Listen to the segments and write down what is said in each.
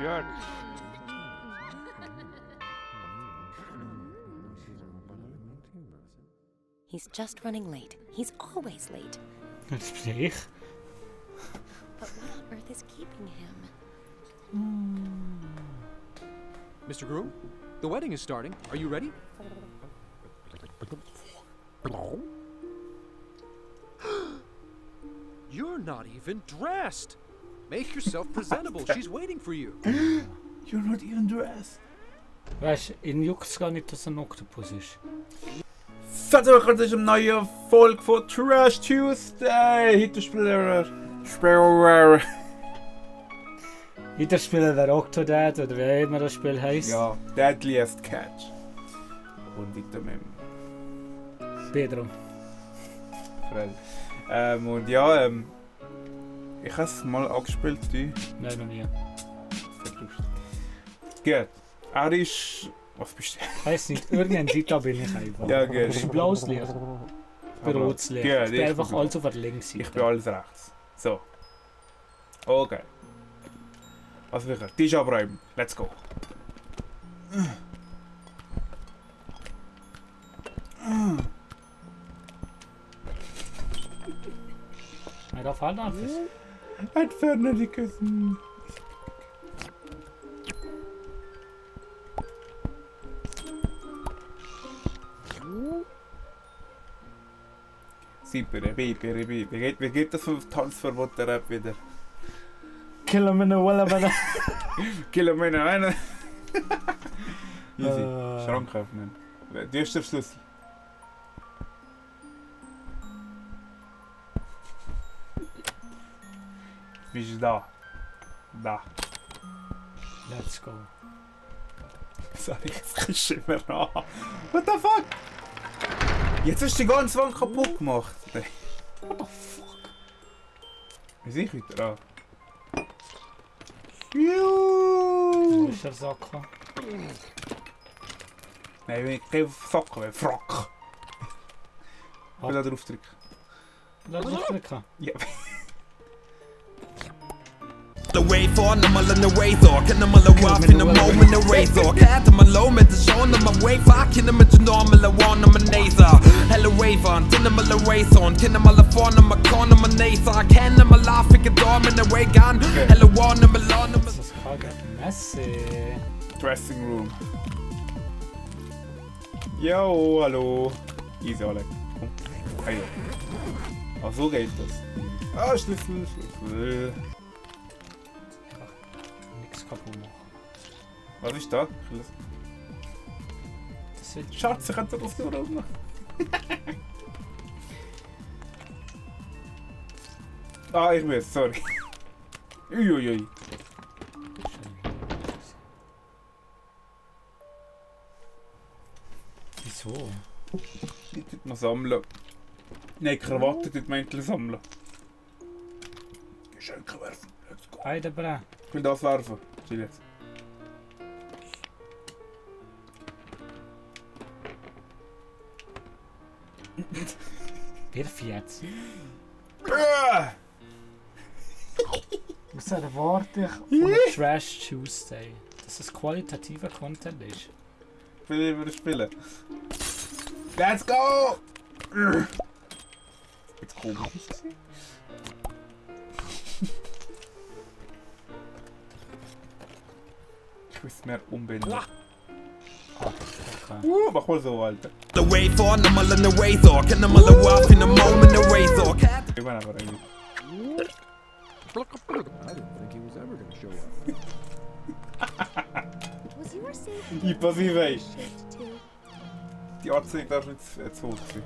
yet. He's just running late. He's always late. Das bin ich. But what on earth is keeping him? Mr. Groom, the wedding is starting. Are you ready? You're not even dressed. Make yourself presentable. She's waiting for you. You're not even dressed. Weißt du, in juckt's gar nicht, dass er ein Oktopus ist. Verdammt, das ist eine neue Folge von Trash Tuesday. Heute spielen wir... Heute spielen wir Octodad, oder wie immer das Spiel heisst. Ja, Deadliest Catch. Und heute mit Pedro. Fred. Und ja, ich habe es mal angespielt. Nein, noch nie. Gut. Er ist... Was bist du? Ich weiss nicht, irgendein Dita bin ich einfach. Ja, gut. Das ist blaues Licht. Ich bin rotes Licht. Gut, Ich bin einfach alles auf der Linksseite. Ich bin alles rechts. So. Okay. Was will ich? Tisch abräumen. Let's go. Ja, da fällt einfach. Entferne die Küssen. Wie geht das vom Tanzverbot der Rap wieder? Kilometer Walla Walla. Kilometer eine. Easy. Schrank öffnen. Du hast den Schlüssel. Bist du da? Da. Let's go. Sorry, jetzt ist immer an. What the fuck? Jetzt hast du die ganze Wand kaputt gemacht. What the fuck? Wie sehe ich wieder an? Wo ist der Sacke? Nein, ich gehe auf Sack, Frack. Ich will da drauf drücken. Lass mich drücken. Ja. The way for no mal in the way so can no mal walk in the moment the way so cat my low met the show no my way fuck in the normal one no my naser hello wave on tin my race on tin my phone no my corner my naser I can no my laugh it dorm in the way gun hello one no my lawn no Das ist kacke. Messi. Dressing Room. Yo, hallo. Easy, Alex. Komm. Hey. Ach, so geht das. Ah, Schlüssel, Schlüssel. Nix kaputt machen. Was ist da? Das wird Schatz, ich hätte das nur oben. Ah, ich weiß, sorry. Uiuiui. Wieso? Die tut man sammeln. Nein, Krawatte tut man endlich sammeln. Geschenke werfen. Let's go. Heidebre. Ich will das werfen. Chill jetzt. Wirf jetzt. Ah! Was erwarte ich von einem Trash Tuesday? Dass es qualitativer Content ist. Ich will lieber spielen. Let's go! Jetzt komisch. Ich will es mehr umbinden. Ah, okay. Mach mal so, Alter. the way for no mal in the way so can no mal walk in the moment the way so cat Ich bin aber eigentlich. I didn't think he was ever going to show up. Was your safety Ich passiv, ey. shift too? Die Anzeige darf nicht zu hoch sein.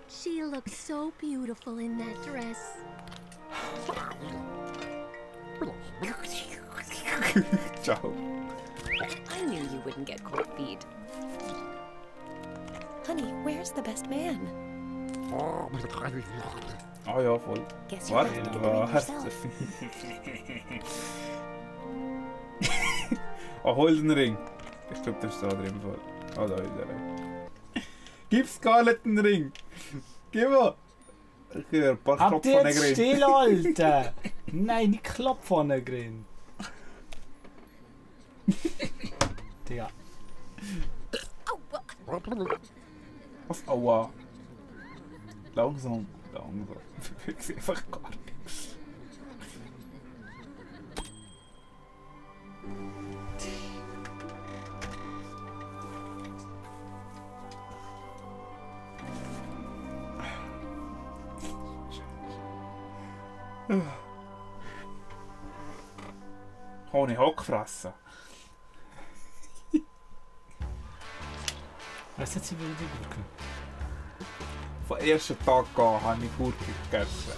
She looks so beautiful in that dress. Ciao. I knew you wouldn't get cold feet. Honey, where's the best man? Ah ja, voll. Guess you Warte, have to get the ring was? yourself. Ah, hol den Ring. Ich glaube, der ist da drin. Ah, da ist er. Gib Scarlett den Ring. Gib mal. Ich höre ein paar Habt Klopfen ihr von jetzt der still, Alter? Nein, nicht Klopf von der Grin. Digga. Was? Aua. Langsam. Langsam. Ich sehe einfach gar nichts. Ohne Hockfressen. Was hat sie wieder die Gurke? Vom ersten Tag an habe ich Gurke gegessen.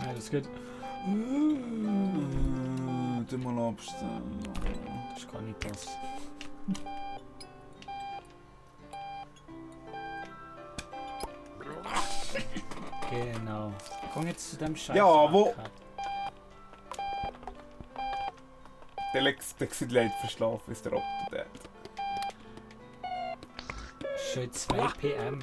Ja, das geht. Du mal abstellen. Das ist gar nicht das. Genau. Komm jetzt zu dem Scheiß. Ja, wo- Der sieht leid verschlafen, ist der up to date. Schön 2 PM.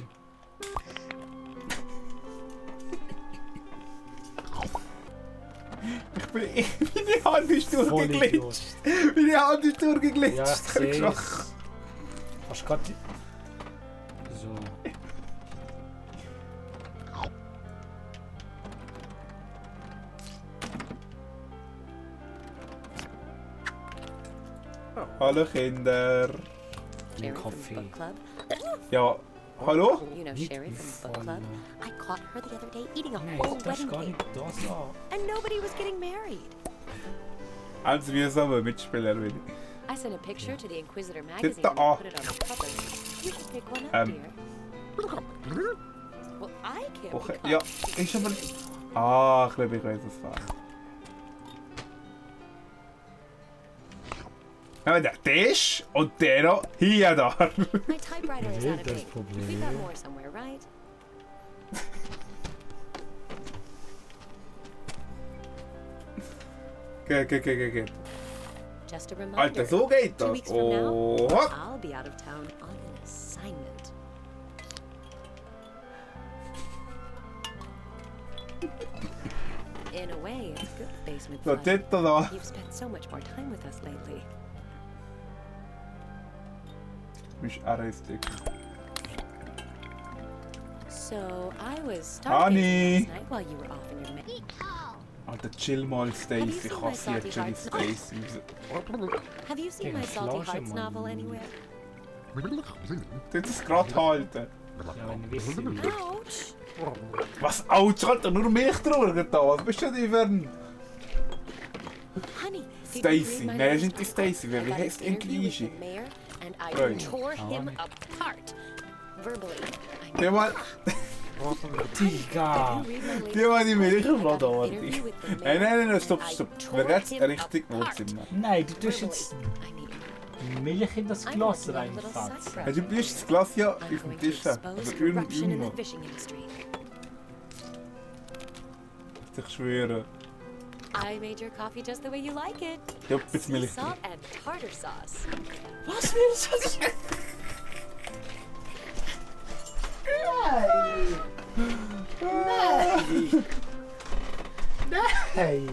Meine Hand ist durchgeglitscht. Meine Hand ist durchgeglitscht. Ja, ich sehe es. Hast du gerade die... So. Hallo Kinder. Sherry from Coffee. book club. Ja, hallo? You know Sherry from book club. I caught her the other day eating a Nein, whole das ist wedding gar cake. nicht das an. And nobody was getting married. Also wir sind aber Mitspieler wieder. I sent a picture to the Inquisitor magazine da and an. put it on the cover. You should pick one up, dear. Well, I can't Okay, be ja, caught. ist aber... Ah, ich glaube, ich weiß es war. Ja, der Tisch und der noch hier da. My typewriter is Nee, out of das ink. Problem. We've got more somewhere, right? Geh. Just a reminder. Alter, so geht 2 das. weeks from now, Oh. I'll be out of town on an assignment. In a way, it's good basement So, fun. dort da. You've spent so much more time with us lately. Bist arrestig. So, I was Honey. stargazing last night while you were off in your Alter, chill mal, Stacy. Ich hasse my jetzt schon die salty Stacy. Have you seen Ja, my Salty Flasche, Hearts Mann. novel anywhere? Du musst es gerade halten. Ja, wenn ich wisse, wie. Ouch! Was? Autsch, Alter, nur mich traurig da. Was bist du denn für ein... Honey, did you Stacy. read my Nein, latest ist nicht die Stacy. I Wie got heißt an endlich interview with Ishi? the mayor, and I Right. tore him Honey. apart. Verbally. Die mal... Digga! Did you read my latest Die mal die Milch I got auf an da. interview with the Nein, mayor, nein, stopp, and I stopp. tore Wer jetzt him richtig apart. Wohnzimmer? Nein, du tust jetzt Verbally. I mean, Milch in das I'm Glas working on a little side reinfatzen. project. Ja, du bist das Glas ja I'm auf dem going to Tisch. expose Aber corruption in immer. the fishing industry. Ich schwöre. I made your coffee just the way you like it. Ja, jetzt Sea Milch. salt and tartar sauce. Was willst du das? Nein!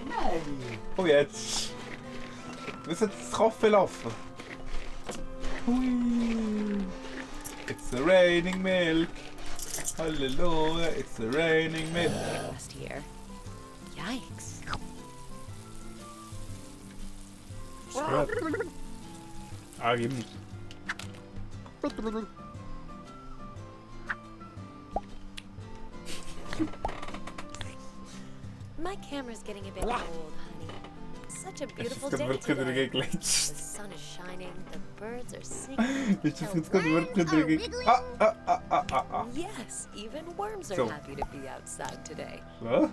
Nein! Oh, jetzt. Wir müssen jetzt das Kaffee laufen. Hui. It's the raining milk. Halleluja, it's the raining milk. Breakfast here. Yikes. Ah, gib mir. My camera's getting a bit old, honey. Such a Es beautiful ist day gerade wirklich today. The geglitscht. sun is shining, the birds are singing. Ist das jetzt gerade wirklich geglitscht? Ah. Yes, even worms are So. happy to be outside today. Was?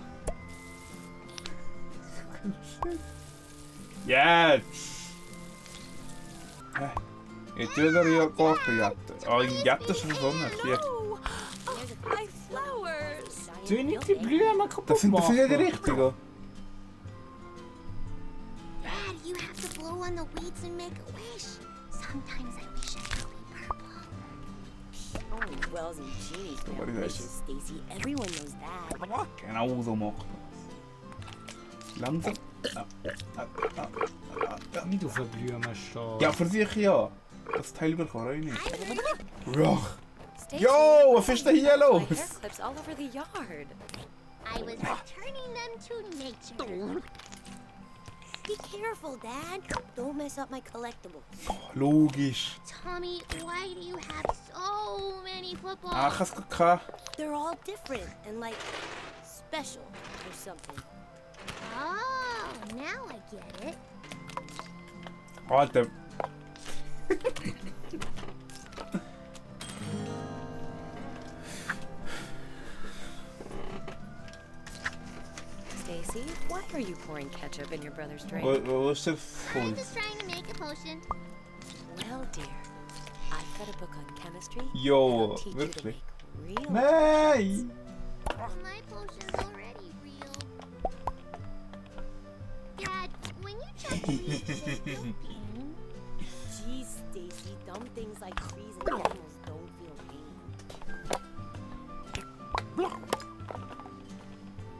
Jetzt! Jetzt wieder hier Kaffee jatten. Ah, jatten schon so nicht. Jetzt. No! Oh, my flowers! Tu nicht die Blumen kaputt Das sind ja die machen. richtigen. Dad, you have to blow on the weeds and make a wish. Sometimes I wish I could be purple. Oh, Wells and Jeannie's What is vicious, that? Stacy. Everyone knows that. Genau so macht man das. Langsam. Wie du verblümst da. Ja, für sich ja. Das Teil bekommt auch nicht. Roch. Stacy, Yo, was ist denn hier my los? hair clips all over the yard. I was returning them to nature. Be careful, Dad. Don't mess up my collectibles. Logisch. Tommy, why do you have so many footballs? Ah, ich hab's gerade gehabt. They're all different and like special or something. Oh, now I get it. Alter. Stacy, why are you pouring ketchup in your brother's drink? Was ist das I'm voll? just trying to make a potion. Well, dear, I've got a book on chemistry. Jo, That'll teach you to wirklich. make real Nein! My potion's already real. Dad, when you chop trees, do they feel pain? Jeez, Stacy, dumb things like trees and animals don't feel pain.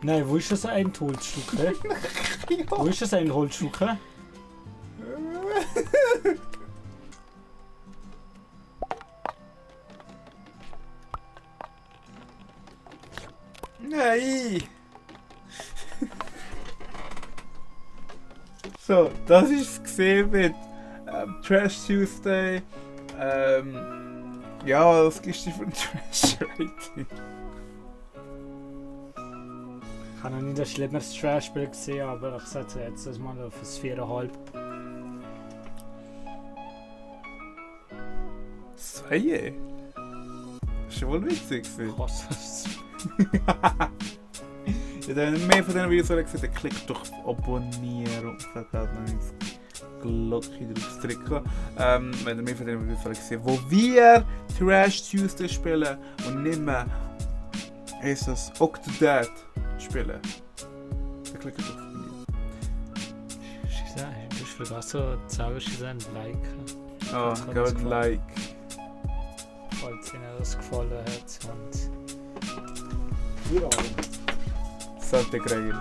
Nein, wo ist das ein Holzstück? Wo ist das ein Holzstück? Nein! So, das ist es gesehen mit Trash Tuesday. Ja, was gibst du für ein Trash-Rating? Ich habe noch nie das schlimmeres Trash-Spiel gesehen, aber ich setze jetzt das mal auf das 4,5. 2? Das ist wohl witzig gewesen. Krass. Ja, wenn ihr mehr von diesen Videos gesehen habt, dann klickt doch auf Abonnieren und vergesst nicht das Glöckchen drauf zu drücken. Wenn ihr mehr von diesen Videos gesehen habt, wo wir Trash Tuesday spielen und nicht mehr das Octodad spielen, dann klickt auf Abonnieren. Du hast vergessen zu sagen, dass sie ein Like. Ah, gebt Like. Falls Ihnen das gefallen hat. Und Sante Grail.